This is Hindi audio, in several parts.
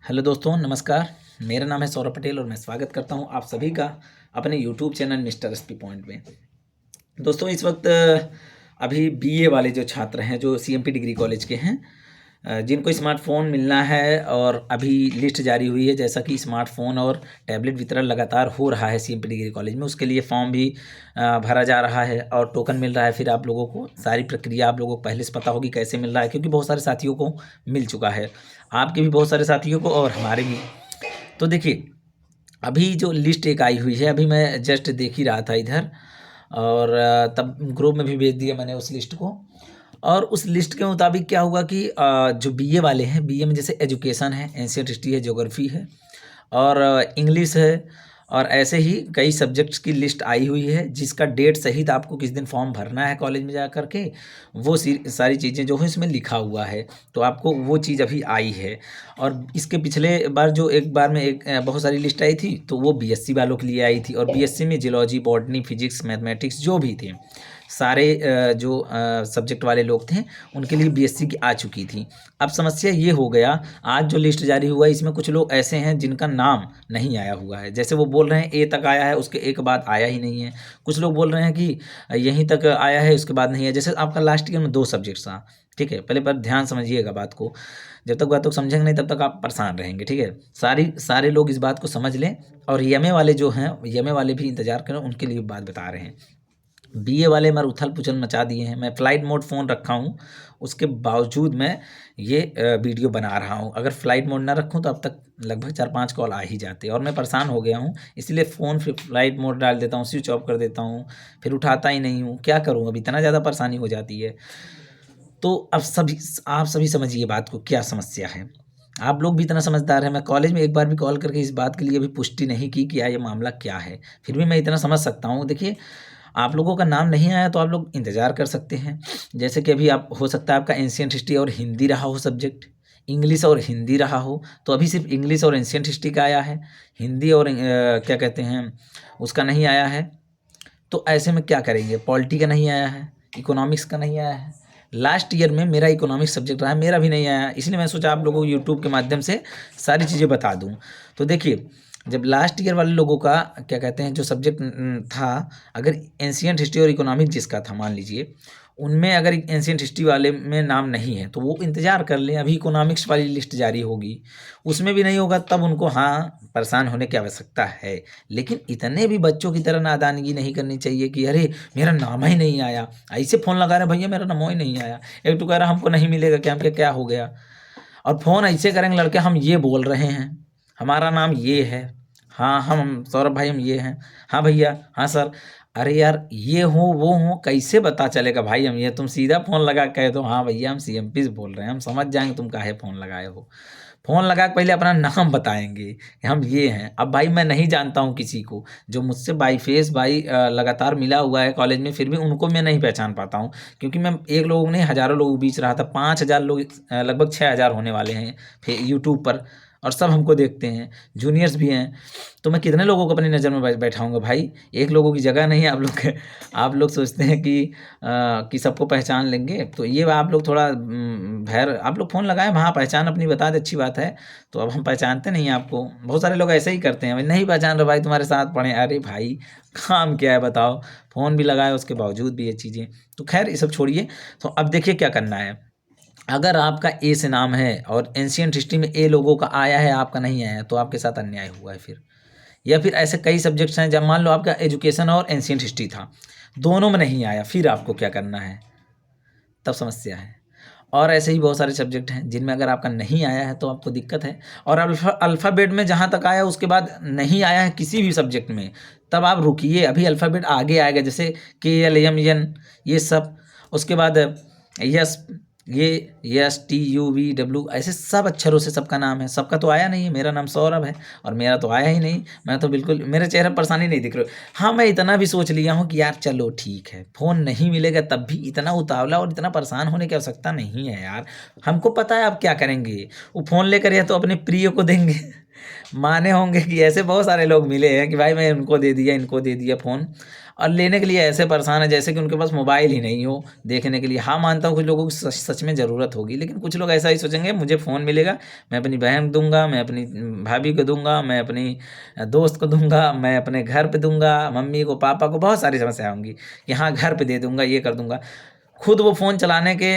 हेलो दोस्तों, नमस्कार। मेरा नाम है सौरभ पटेल और मैं स्वागत करता हूं आप सभी का अपने YouTube channel mister SP point में। दोस्तों, इस वक्त अभी बीए वाले जो छात्र हैं, जो सीएमपी डिग्री कॉलेज के हैं, जिनको स्मार्टफ़ोन मिलना है और अभी लिस्ट जारी हुई है, जैसा कि स्मार्टफ़ोन और टैबलेट वितरण लगातार हो रहा है सीएमपी डिग्री कॉलेज में, उसके लिए फॉर्म भी भरा जा रहा है और टोकन मिल रहा है। फिर आप लोगों को सारी प्रक्रिया आप लोगों को पहले से पता होगी कैसे मिल रहा है, क्योंकि बहुत सारे साथियों को मिल चुका है, आपके भी बहुत सारे साथियों को और हमारे भी। तो देखिए, अभी जो लिस्ट एक आई हुई है, अभी मैं जस्ट देख ही रहा था इधर और तब ग्रुप में भी भेज दिया मैंने उस लिस्ट को। और उस लिस्ट के मुताबिक क्या हुआ कि जो बीए वाले हैं, बीए में जैसे एजुकेशन है, एंशिएंट हिस्ट्री है, ज्योग्राफी है और इंग्लिश है और ऐसे ही कई सब्जेक्ट्स की लिस्ट आई हुई है, जिसका डेट सहित आपको किस दिन फॉर्म भरना है कॉलेज में जा कर के, वो सारी चीज़ें जो है इसमें लिखा हुआ है। तो आपको वो चीज़ अभी आई है। और इसके पिछले बार जो एक बार में एक बहुत सारी लिस्ट आई थी, तो वो बीएससी वालों के लिए आई थी और बीएससी में जियोलॉजी, बॉटनी, फिजिक्स, मैथमेटिक्स जो भी थे, सारे जो सब्जेक्ट वाले लोग थे, उनके लिए बीएससी की आ चुकी थी। अब समस्या ये हो गया, आज जो लिस्ट जारी हुआ है, इसमें कुछ लोग ऐसे हैं जिनका नाम नहीं आया हुआ है। जैसे वो बोल रहे हैं ए तक आया है, उसके एक बाद आया ही नहीं है। कुछ लोग बोल रहे हैं कि यहीं तक आया है, उसके बाद नहीं है। जैसे आपका लास्ट ईयर में 2 सब्जेक्ट्स था, ठीक है? पहले पर ध्यान समझिएगा बात को। जब तक बात को समझेंगे नहीं, तब तक आप परेशान रहेंगे, ठीक है? सारे लोग इस बात को समझ लें। और एमए वाले जो हैं, एमए वाले भी इंतज़ार करें, उनके लिए बात बता रहे हैं। बीए वाले मर उथल-पुथल मचा दिए हैं। मैं फ्लाइट मोड फ़ोन रखा हूँ, उसके बावजूद मैं ये वीडियो बना रहा हूँ। अगर फ्लाइट मोड ना रखूँ तो अब तक लगभग 4-5 कॉल आ ही जाते और मैं परेशान हो गया हूँ। इसलिए फ़ोन फिर फ्लाइट मोड डाल देता हूँ, स्विच ऑफ कर देता हूँ, फिर उठाता ही नहीं हूँ। क्या करूँ, अब इतना ज़्यादा परेशानी हो जाती है। तो अब आप सभी समझिए बात को, क्या समस्या है। आप लोग भी इतना समझदार हैं, मैं कॉलेज में एक बार भी कॉल करके इस बात के लिए भी पुष्टि नहीं की कि ये मामला क्या है। फिर भी मैं इतना समझ सकता हूँ। देखिए, आप लोगों का नाम नहीं आया तो आप लोग इंतज़ार कर सकते हैं। जैसे कि अभी आप हो सकता है आपका एंशिएंट हिस्ट्री और हिंदी रहा हो सब्जेक्ट, इंग्लिश और हिंदी रहा हो, तो अभी सिर्फ़ इंग्लिश और एंशिएंट हिस्ट्री का आया है, हिंदी और क्या कहते हैं उसका नहीं आया है। तो ऐसे में क्या करेंगे? पॉलिटी का नहीं आया है, इकोनॉमिक्स का नहीं आया है। लास्ट ईयर में मेरा इकोनॉमिक्स सब्जेक्ट रहा है, मेरा भी नहीं आया, इसलिए मैं सोचा आप लोगों को यूट्यूब के माध्यम से सारी चीज़ें बता दूँ। तो देखिए, जब लास्ट ईयर वाले लोगों का क्या कहते हैं जो सब्जेक्ट था, अगर एंशिएंट हिस्ट्री और इकोनॉमिक्स जिसका था मान लीजिए, उनमें अगर एंशिएंट हिस्ट्री वाले में नाम नहीं है, तो वो इंतज़ार कर लें, अभी इकोनॉमिक्स वाली लिस्ट जारी होगी। उसमें भी नहीं होगा तब उनको हाँ, परेशान होने की आवश्यकता है। लेकिन इतने भी बच्चों की तरह नादानगी नहीं करनी चाहिए कि अरे! मेरा नाम ही नहीं आया। ऐसे फ़ोन लगा रहे हैं, भैया मेरा नाम ही नहीं आया। एक तो कह रहा हमको नहीं मिलेगा क्या? हम कहे क्या हो गया? और फ़ोन ऐसे करेंगे लड़के, हम ये बोल रहे हैं, हमारा नाम ये है। हाँ, हम सौरभ भाई हम ये हैं। हाँ भैया, हाँ सर। अरे यार, ये हो, वो हो, कैसे पता चलेगा भाई हम ये? तुम सीधा फ़ोन लगा के कह दो, हाँ भैया हम सीएमपी से बोल रहे हैं, हम समझ जाएँगे तुम काहे फ़ोन लगाए हो। फ़ोन लगा के पहले अपना नाम बताएँगे कि हम ये हैं। अब भाई मैं नहीं जानता हूँ किसी को, जो मुझसे बाई फ़ेस लगातार मिला हुआ है कॉलेज में, फिर भी उनको मैं नहीं पहचान पाता हूँ। क्योंकि मैं एक लोगों नहीं हज़ारों लोगों के बीच रहा था, 5000 लोग, लगभग 6000 होने वाले हैं यूट्यूब पर और सब हमको देखते हैं, जूनियर्स भी हैं। तो मैं कितने लोगों को अपनी नज़र में बैठाऊँगा भाई? एक लोगों की जगह नहीं है आप लोग सोचते हैं कि सबको पहचान लेंगे। तो ये आप लोग थोड़ा धैर्य, आप लोग फ़ोन लगाएँ, हाँ, पहचान अपनी बता दें, अच्छी बात है। तो अब हम पहचानते नहीं हैं आपको। बहुत सारे लोग ऐसे ही करते हैं, नहीं पहचान रहे भाई, तुम्हारे साथ पढ़े। अरे भाई, काम क्या है बताओ? फ़ोन भी लगाए उसके बावजूद भी ये चीज़ें। तो ख़ैर ये सब छोड़िए। तो अब देखिए क्या करना है। अगर आपका ए से नाम है और एंशिएंट हिस्ट्री में ए लोगों का आया है, आपका नहीं आया है, तो आपके साथ अन्याय हुआ है फिर। या फिर ऐसे कई सब्जेक्ट्स हैं, जब मान लो आपका एजुकेशन और एंशिएंट हिस्ट्री था, दोनों में नहीं आया, फिर आपको क्या करना है? तब समस्या है। और ऐसे ही बहुत सारे सब्जेक्ट हैं जिनमें अगर आपका नहीं आया है तो आपको दिक्कत है। और अल्फ़ाबेट में जहाँ तक आया, उसके बाद नहीं आया है किसी भी सब्जेक्ट में, तब आप रुकिए, अभी अल्फ़ाबेट आगे आएगा, जैसे KLMN ये सब। उसके बाद यस, ये STUVW, ऐसे सब अक्षरों से सबका नाम है। सबका तो आया नहीं है, मेरा नाम सौरभ है और मेरा तो आया ही नहीं। मैं तो बिल्कुल, मेरे चेहरे पर परेशानी नहीं दिख रही। हाँ, मैं इतना भी सोच लिया हूँ कि यार चलो ठीक है, फ़ोन नहीं मिलेगा तब भी इतना उतावला और इतना परेशान होने की आवश्यकता नहीं है यार। हमको पता है आप क्या करेंगे, वो फ़ोन लेकर या तो अपने प्रिय को देंगे माने होंगे कि ऐसे बहुत सारे लोग मिले हैं कि भाई मैं उनको दे दिया, इनको दे दिया फ़ोन, और लेने के लिए ऐसे परेशान है जैसे कि उनके पास मोबाइल ही नहीं हो देखने के लिए। हाँ, मानता हूँ कुछ लोगों को सच सच में ज़रूरत होगी, लेकिन कुछ लोग ऐसा ही सोचेंगे मुझे फ़ोन मिलेगा, मैं अपनी बहन को दूँगा, मैं अपनी भाभी को दूँगा, मैं अपनी दोस्त को दूँगा, मैं अपने घर पे दूँगा, मम्मी को, पापा को, बहुत सारी समस्या होंगी कि हाँ, घर पे दे दूँगा, ये कर दूँगा। खुद वो फ़ोन चलाने के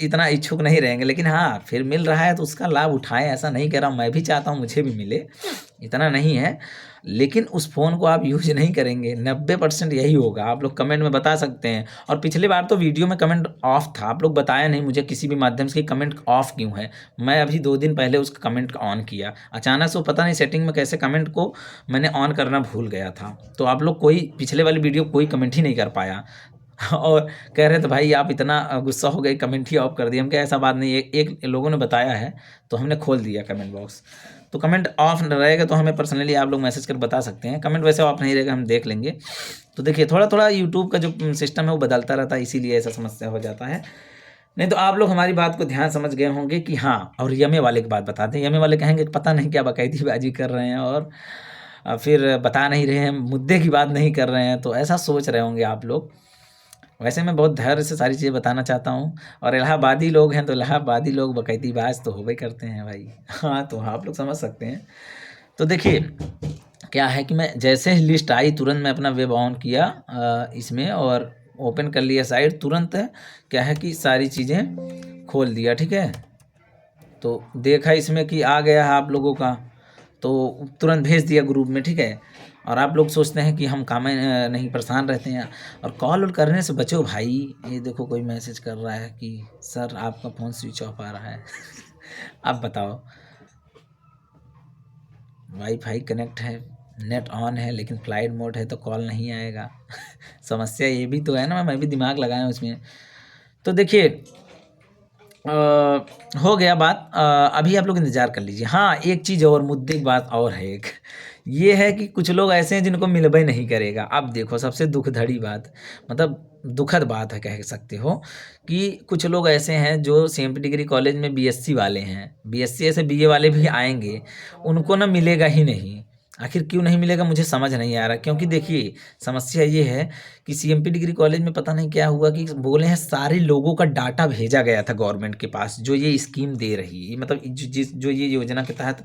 इतना इच्छुक नहीं रहेंगे, लेकिन हाँ, फिर मिल रहा है तो उसका लाभ उठाएँ, ऐसा नहीं कह रहा हूँ, मैं भी चाहता हूँ मुझे भी मिले, इतना नहीं है। लेकिन उस फ़ोन को आप यूज़ नहीं करेंगे, 90% यही होगा। आप लोग कमेंट में बता सकते हैं, और पिछली बार तो वीडियो में कमेंट ऑफ था, आप लोग बताया नहीं मुझे किसी भी माध्यम से कि कमेंट ऑफ क्यों है। मैं अभी 2 दिन पहले उस कमेंट को ऑन किया, अचानक से वो पता नहीं सेटिंग में कैसे कमेंट को मैंने ऑन करना भूल गया था। तो आप लोग कोई पिछले वाली वीडियो कोई कमेंट ही नहीं कर पाया। और कह रहे थे भाई आप इतना गुस्सा हो गए, कमेंट ही ऑफ कर दिए। हम कहा ऐसा बात नहीं है, एक लोगों ने बताया है तो हमने खोल दिया कमेंट बॉक्स। तो कमेंट ऑफ रहेगा तो हमें पर्सनली आप लोग मैसेज कर बता सकते हैं, कमेंट वैसे ऑफ नहीं रहेगा, हम देख लेंगे। तो देखिए थोड़ा थोड़ा यूट्यूब का जो सिस्टम है वो बदलता रहता है, इसीलिए ऐसा समस्या हो जाता है। नहीं तो आप लोग हमारी बात को ध्यान समझ गए होंगे कि हाँ। और यमे वाले की बात बताते हैं, यमे वाले कहेंगे पता नहीं क्या बकैतीबाजी कर रहे हैं, और फिर बता नहीं रहे हैं, मुद्दे की बात नहीं कर रहे हैं, तो ऐसा सोच रहे होंगे आप लोग। वैसे मैं बहुत धैर्य से सारी चीज़ें बताना चाहता हूँ, और इलाहाबादी लोग हैं तो इलाहाबादी लोग बकैतीबाज तो होबे करते हैं भाई। हाँ, तो आप लोग समझ सकते हैं। तो देखिए क्या है कि मैं जैसे ही लिस्ट आई तुरंत मैं अपना वेब ऑन किया इसमें, और ओपन कर लिया साइट तुरंत। क्या है कि सारी चीज़ें खोल दिया, ठीक है। तो देखा इसमें कि आ गया है आप लोगों का, तो तुरंत भेज दिया ग्रुप में, ठीक है। और आप लोग सोचते हैं कि हम काम में नहीं, परेशान रहते हैं। और कॉल वॉल करने से बचो भाई। ये देखो कोई मैसेज कर रहा है कि सर आपका फ़ोन स्विच ऑफ आ रहा है। अब बताओ, वाईफाई कनेक्ट है, नेट ऑन है, लेकिन फ्लाइट मोड है तो कॉल नहीं आएगा। समस्या ये भी तो है ना, मैं भी दिमाग लगाया हूँ इसमें। तो देखिए हो गया बात। अभी आप लोग इंतज़ार कर लीजिए। हाँ, एक चीज़ और, मुद्दे की बात और है एक। ये है कि कुछ लोग ऐसे हैं जिनको मिलबे नहीं करेगा। अब देखो सबसे दुखधड़ी बात, मतलब दुखद बात है कह सकते हो, कि कुछ लोग ऐसे हैं जो सीएमपी डिग्री कॉलेज में बीएससी वाले हैं, बीएससी ऐसे बीए वाले भी आएँगे, उनको ना मिलेगा ही नहीं। आखिर क्यों नहीं मिलेगा मुझे समझ नहीं आ रहा, क्योंकि देखिए समस्या ये है कि सीएमपी डिग्री कॉलेज में पता नहीं क्या हुआ कि बोले हैं सारे लोगों का डाटा भेजा गया था गवर्नमेंट के पास, जो ये स्कीम दे रही है, मतलब जो ये योजना के तहत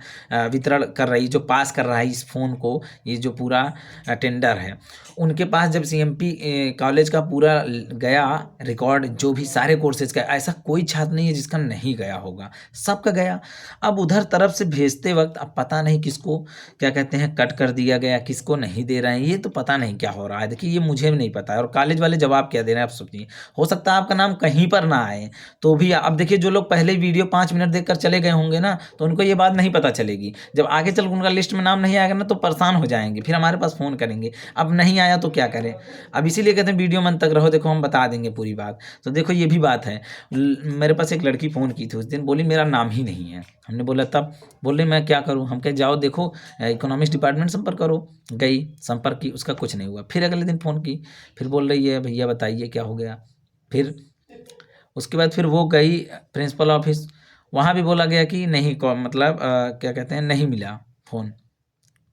वितरण कर रही, जो पास कर रहा है इस फ़ोन को, ये जो पूरा टेंडर है, उनके पास जब सीएमपी कॉलेज का पूरा गया रिकॉर्ड, जो भी सारे कोर्सेज का, ऐसा कोई छात्र नहीं है जिसका नहीं गया होगा, सबका गया। अब उधर तरफ से भेजते वक्त अब पता नहीं किसको क्या कहते हैं कट कर दिया गया, किसको नहीं दे रहे हैं, ये तो पता नहीं क्या हो रहा है। देखिए ये मुझे भी नहीं पता है, और कॉलेज वाले जवाब क्या दे रहे हैं आप सोचिए। हो सकता है आपका नाम कहीं पर ना आए, तो भी अब देखिए जो लोग पहले वीडियो 5 मिनट देखकर चले गए होंगे ना, तो उनको ये बात नहीं पता चलेगी। जब आगे चल उनका लिस्ट में नाम नहीं आएगा ना, तो परेशान हो जाएंगे, फिर हमारे पास फ़ोन करेंगे। अब नहीं आया तो क्या करें। अब इसीलिए कहते हैं वीडियो में अंत तक रहो, देखो हम बता देंगे पूरी बात। तो देखो ये भी बात है। मेरे पास एक लड़की फ़ोन की थी उस दिन, बोली मेरा नाम ही नहीं है। हमने बोला तब, बोल रही मैं क्या करूँ। हम कहे जाओ देखो इकोनॉमिक्स डिपार्टमेंट संपर्क करो। गई, संपर्क की, उसका कुछ नहीं हुआ। फिर अगले दिन फ़ोन की, फिर बोल रही है भैया बताइए क्या हो गया। फिर उसके बाद फिर वो गई प्रिंसिपल ऑफिस, वहाँ भी बोला गया कि नहीं मतलब क्या कहते हैं नहीं मिला फ़ोन।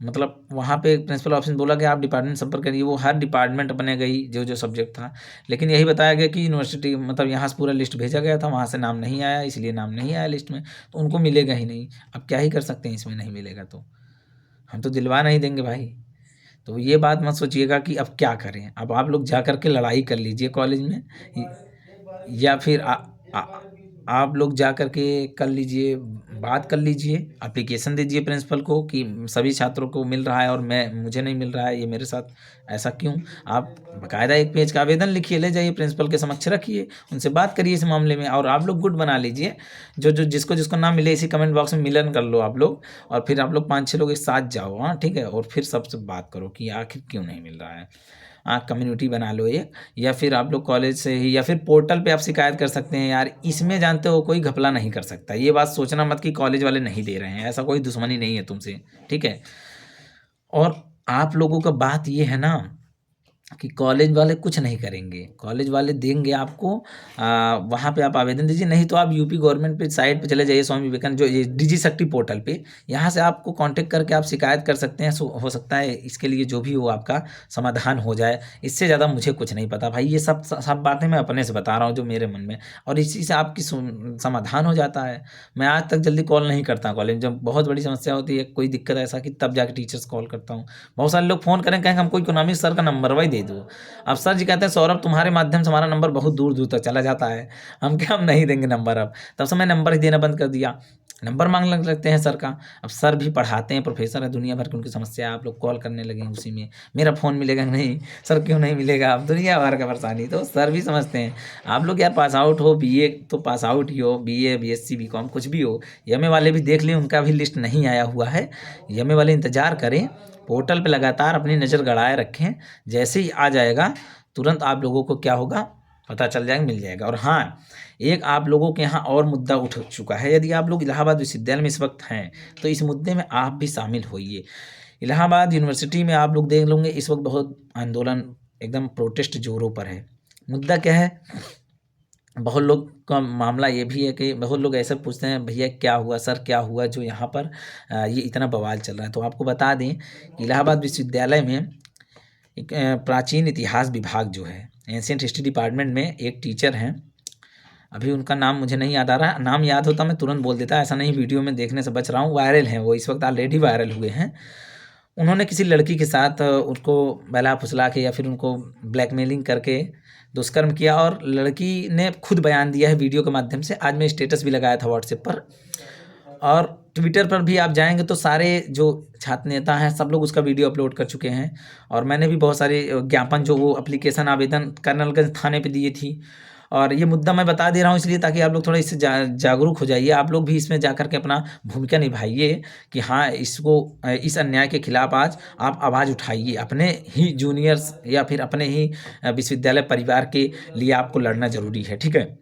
मतलब वहाँ पे प्रिंसिपल ऑफिस में बोला गया आप डिपार्टमेंट संपर्क करिए, वो हर डिपार्टमेंट अपने गई जो जो सब्जेक्ट था, लेकिन यही बताया गया कि यूनिवर्सिटी, मतलब यहाँ से पूरा लिस्ट भेजा गया था, वहाँ से नाम नहीं आया, इसलिए नाम नहीं आया लिस्ट में, तो उनको मिलेगा ही नहीं। अब क्या ही कर सकते हैं, इसमें नहीं मिलेगा तो हम तो दिलवा नहीं देंगे भाई। तो ये बात मत सोचिएगा कि अब क्या करें। अब आप लोग जा कर के लड़ाई कर लीजिए कॉलेज में, या फिर आ, आप लोग जा कर के कर लीजिए, बात कर लीजिए, एप्लीकेशन दीजिए प्रिंसिपल को कि सभी छात्रों को मिल रहा है और मुझे नहीं मिल रहा है, ये मेरे साथ ऐसा क्यों। आप बाकायदा एक पेज का आवेदन लिखिए, ले जाइए प्रिंसिपल के समक्ष रखिए, उनसे बात करिए इस मामले में, और आप लोग गुट बना लीजिए। जो जो जिसको जिसको ना मिले इसी कमेंट बॉक्स में मिलन कर लो आप लोग, और फिर आप लोग 5-6 लोग एक साथ जाओ, हाँ ठीक है, और फिर सबसे बात करो कि आखिर क्यों नहीं मिल रहा है। कम्युनिटी बना लो एक, या फिर आप लोग कॉलेज से ही, या फिर पोर्टल पे आप शिकायत कर सकते हैं। यार इसमें जानते हो कोई घपला नहीं कर सकता, ये बात सोचना मत कि कॉलेज वाले नहीं दे रहे हैं, ऐसा कोई दुश्मनी नहीं है तुमसे, ठीक है। और आप लोगों का बात ये है ना कि कॉलेज वाले कुछ नहीं करेंगे, कॉलेज वाले देंगे आपको, वहाँ पे आप आवेदन दीजिए, नहीं तो आप यूपी गवर्नमेंट पे साइट पे चले जाइए, स्वामी विवेकानंद जो ये डिजी शक्ति पोर्टल पे, यहाँ से आपको कांटेक्ट करके आप शिकायत कर सकते हैं। हो सकता है इसके लिए जो भी हो आपका समाधान हो जाए। इससे ज़्यादा मुझे कुछ नहीं पता भाई, ये सब बातें मैं अपने से बता रहा हूँ जो मेरे मन में, और इसी से आपकी समाधान हो जाता है। मैं आज तक जल्दी कॉल नहीं करता कॉलेज में, जब बहुत बड़ी समस्या होती है, कोई दिक्कत ऐसा कि तब जाके टीचर्स कॉल करता हूँ। बहुत सारे लोग फ़ोन करें, कहेंगे हमको इकोनॉमिक सर का नंबर वही दे दो। अब सर जी कहते हैं सौरभ तुम्हारे माध्यम से हमारा नंबर बहुत दूर दूर तक चला जाता है, हम नहीं देंगे नंबर अब। तब से मैं नंबर ही देना बंद कर दिया, नंबर मांगने लगते हैं सर का। अब सर भी पढ़ाते हैं, प्रोफेसर है, दुनिया भर की उनकी समस्या है, आप लोग कॉल करने लगे हैं उसी में, मेरा फ़ोन मिलेगा नहीं सर, क्यों नहीं मिलेगा, अब दुनिया भर का परेशानी। तो सर भी समझते हैं आप लोग यार, पास आउट हो, बीए तो पास आउट ही हो, बीए बीएससी बीकॉम कुछ भी हो। एमए वाले भी देख लें, उनका भी लिस्ट नहीं आया हुआ है, एमए वाले इंतज़ार करें, पोर्टल पे लगातार अपनी नज़र गड़ाए रखें, जैसे ही आ जाएगा तुरंत आप लोगों को क्या होगा पता चल जाएगा, मिल जाएगा। और हाँ, एक आप लोगों के यहाँ और मुद्दा उठ चुका है, यदि आप लोग इलाहाबाद विश्वविद्यालय में इस वक्त हैं तो इस मुद्दे में आप भी शामिल होइए। इलाहाबाद यूनिवर्सिटी में आप लोग देख लोगे इस वक्त बहुत आंदोलन, एकदम प्रोटेस्ट जोरों पर है। मुद्दा क्या है, बहुत लोग का मामला ये भी है कि बहुत लोग ऐसे पूछते हैं भैया क्या हुआ सर, क्या हुआ जो यहाँ पर ये इतना बवाल चल रहा है। तो आपको बता दें कि इलाहाबाद विश्वविद्यालय में एक प्राचीन इतिहास विभाग जो है, एंशिएंट हिस्ट्री डिपार्टमेंट में एक टीचर हैं, अभी उनका नाम मुझे नहीं याद आ रहा, नाम याद होता मैं तुरंत बोल देता, ऐसा नहीं वीडियो में देखने से बच रहा हूँ, वायरल हैं वो, इस वक्त ऑलरेडी वायरल हुए हैं। उन्होंने किसी लड़की के साथ उसको बहला फुसला के या फिर उनको ब्लैकमेलिंग करके दुष्कर्म किया, और लड़की ने खुद बयान दिया है वीडियो के माध्यम से। आज मैं स्टेटस भी लगाया था व्हाट्सएप पर, और ट्विटर पर भी आप जाएंगे तो सारे जो छात्र नेता हैं सब लोग उसका वीडियो अपलोड कर चुके हैं। और मैंने भी बहुत सारे ज्ञापन जो वो एप्लीकेशन आवेदन कर्नलगंज थाने पे दिए थी। और ये मुद्दा मैं बता दे रहा हूँ इसलिए ताकि आप लोग थोड़ा इससे जागरूक हो जाइए, आप लोग भी इसमें जाकर के अपना भूमिका निभाइए कि हाँ इसको, इस अन्याय के खिलाफ आज आप आवाज़ उठाइए। अपने ही जूनियर्स या फिर अपने ही विश्वविद्यालय परिवार के लिए आपको लड़ना ज़रूरी है, ठीक है।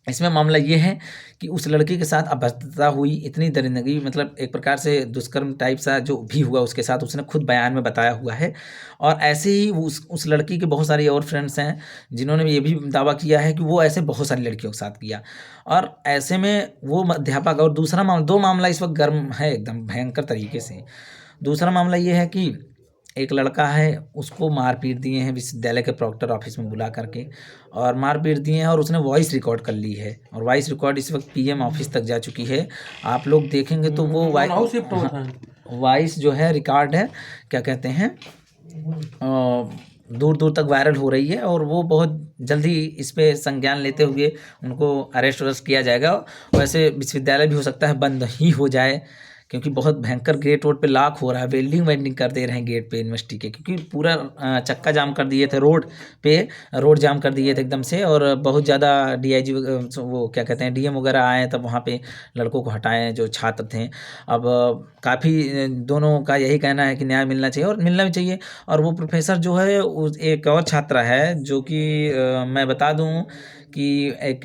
इसमें मामला ये है कि उस लड़की के साथ अभद्रता हुई, इतनी दरिंदगी, मतलब एक प्रकार से दुष्कर्म टाइप सा जो भी हुआ उसके साथ, उसने खुद बयान में बताया हुआ है। और ऐसे ही उस लड़की के बहुत सारी और फ्रेंड्स हैं जिन्होंने ये भी दावा किया है कि वो ऐसे बहुत सारी लड़कियों के साथ किया। और ऐसे में वो अध्यापक, और दूसरा मामला, दो मामला इस वक्त गर्म है एकदम भयंकर तरीके से। दूसरा मामला ये है कि एक लड़का है, उसको मार पीट दिए हैं विश्वविद्यालय के प्रॉक्टर ऑफिस में बुला करके, और मार पीट दिए हैं, और उसने वॉइस रिकॉर्ड कर ली है, और वॉइस रिकॉर्ड इस वक्त पीएम ऑफिस तक जा चुकी है। आप लोग देखेंगे तो वो वॉइस जो है रिकॉर्ड है, क्या कहते हैं, दूर दूर तक वायरल हो रही है, और वो बहुत जल्दी इस पे संज्ञान लेते हुए उनको अरेस्ट वरेस्ट किया जाएगा। वैसे विश्वविद्यालय भी हो सकता है बंद ही हो जाए, क्योंकि बहुत भयंकर गेट रोड पे लाख हो रहा है, वेल्डिंग कर दे रहे हैं गेट पे यूनिवर्सिटी के, क्योंकि पूरा चक्का जाम कर दिए थे रोड पे, रोड जाम कर दिए थे एकदम से। और बहुत ज़्यादा डीआईजी वो क्या कहते हैं डीएम वगैरह आए तब वहाँ पे लड़कों को हटाए जो छात्र थे। अब काफ़ी दोनों का यही कहना है कि न्याय मिलना चाहिए, और मिलना भी चाहिए। और वो प्रोफेसर जो है एक और छात्रा है जो कि मैं बता दूँ कि एक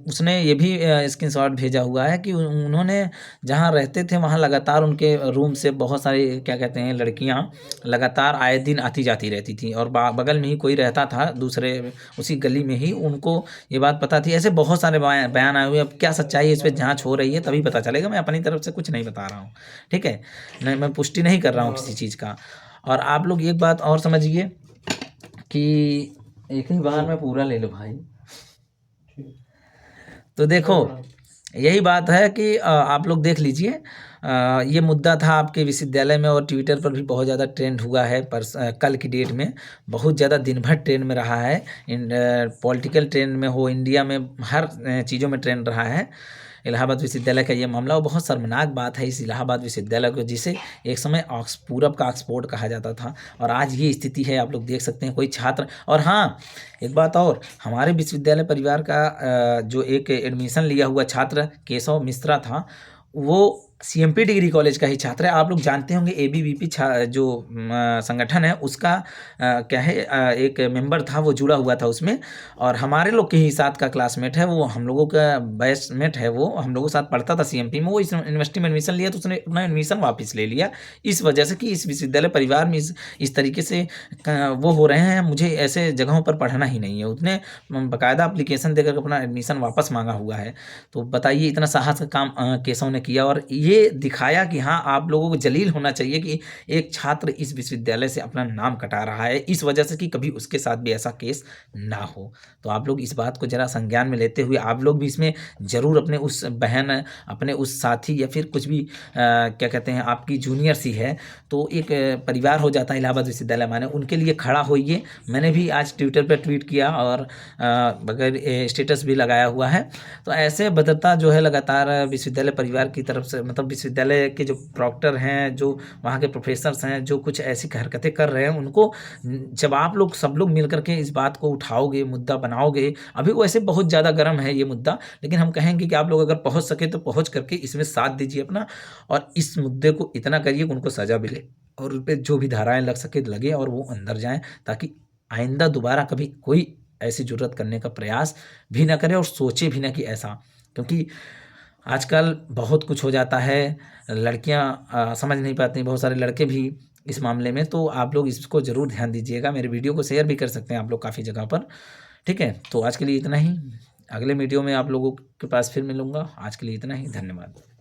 उसने ये भी स्क्रीनशॉट भेजा हुआ है कि उन्होंने जहाँ रहते थे वहाँ लगातार उनके रूम से बहुत सारी क्या कहते हैं लड़कियाँ लगातार आए दिन आती जाती रहती थी, और बगल में ही कोई रहता था दूसरे उसी गली में ही, उनको ये बात पता थी। ऐसे बहुत सारे बयान आए हुए, अब क्या सच्चाई है इस पर जाँच हो रही है तभी पता चलेगा, मैं अपनी तरफ से कुछ नहीं बता रहा हूँ, ठीक है, नहीं मैं पुष्टि नहीं कर रहा हूँ किसी चीज़ का। और आप लोग एक बात और समझिए कि एक ही बार में पूरा ले लो भाई। तो देखो यही बात है कि आप लोग देख लीजिए, ये मुद्दा था आपके विश्वविद्यालय में, और ट्विटर पर भी बहुत ज़्यादा ट्रेंड हुआ है, पर कल की डेट में बहुत ज़्यादा दिन भर ट्रेंड में रहा है, पॉलिटिकल ट्रेंड में हो, इंडिया में हर चीज़ों में ट्रेंड रहा है इलाहाबाद विश्वविद्यालय का ये मामला। और बहुत शर्मनाक बात है इस इलाहाबाद विश्वविद्यालय को, जिसे एक समय पूरब का ऑक्सफोर्ड कहा जाता था, और आज ये स्थिति है, आप लोग देख सकते हैं कोई छात्र। और हाँ एक बात और, हमारे विश्वविद्यालय परिवार का जो एक एडमिशन लिया हुआ छात्र केशव मिश्रा था, वो सीएमपी डिग्री कॉलेज का ही छात्र है। आप लोग जानते होंगे एबीवीपी जो संगठन है उसका क्या है एक मेंबर था, वो जुड़ा हुआ था उसमें, और हमारे लोग के ही साथ का क्लासमेट है वो, हम लोगों का बैचमेट है वो, हम लोगों के साथ पढ़ता था सीएमपी में। वो इस यूनिवर्सिटी में एडमिशन लिया तो उसने अपना एडमिशन वापस ले लिया, इस वजह से कि इस विश्वविद्यालय परिवार में इस तरीके से वो हो रहे हैं, मुझे ऐसे जगहों पर पढ़ना ही नहीं है। उसने बाकायदा अप्लीकेशन देकर अपना एडमिशन वापस मांगा हुआ है। तो बताइए इतना साहस का काम केशव ने किया, और ये दिखाया कि हाँ आप लोगों को जलील होना चाहिए कि एक छात्र इस विश्वविद्यालय से अपना नाम कटा रहा है, इस वजह से कि कभी उसके साथ भी ऐसा केस ना हो। तो आप लोग इस बात को जरा संज्ञान में लेते हुए आप लोग भी इसमें ज़रूर अपने उस बहन, अपने उस साथी, या फिर कुछ भी क्या कहते हैं आपकी जूनियर सी है, तो एक परिवार हो जाता है इलाहाबाद विश्वविद्यालय माने, उनके लिए खड़ा होइए। मैंने भी आज ट्विटर पर ट्वीट किया और बगैर स्टेटस भी लगाया हुआ है। तो ऐसे भद्रता जो है लगातार विश्वविद्यालय परिवार की तरफ से, मतलब विश्वविद्यालय के जो प्रॉक्टर हैं, जो वहाँ के प्रोफेसर्स हैं, जो कुछ ऐसी हरकतें कर रहे हैं, उनको जब आप लोग सब लोग मिल कर के इस बात को उठाओगे, मुद्दा बनाओगे, अभी वैसे बहुत ज़्यादा गर्म है ये मुद्दा, लेकिन हम कहेंगे कि आप लोग अगर पहुँच सके तो पहुँच करके इसमें साथ दीजिए अपना, और इस मुद्दे को इतना करिए कि उनको सज़ा मिले और उन पे जो भी धाराएँ लग सके लगे और वो अंदर जाएँ, ताकि आइंदा दोबारा कभी कोई ऐसी जुर्रत करने का प्रयास भी ना करे और सोचे भी ना कि ऐसा, क्योंकि आजकल बहुत कुछ हो जाता है, लड़कियां समझ नहीं पाती, बहुत सारे लड़के भी इस मामले में। तो आप लोग इसको ज़रूर ध्यान दीजिएगा, मेरे वीडियो को शेयर भी कर सकते हैं आप लोग काफ़ी जगह पर। ठीक है, तो आज के लिए इतना ही, अगले वीडियो में आप लोगों के पास फिर मिलूँगा। आज के लिए इतना ही, धन्यवाद।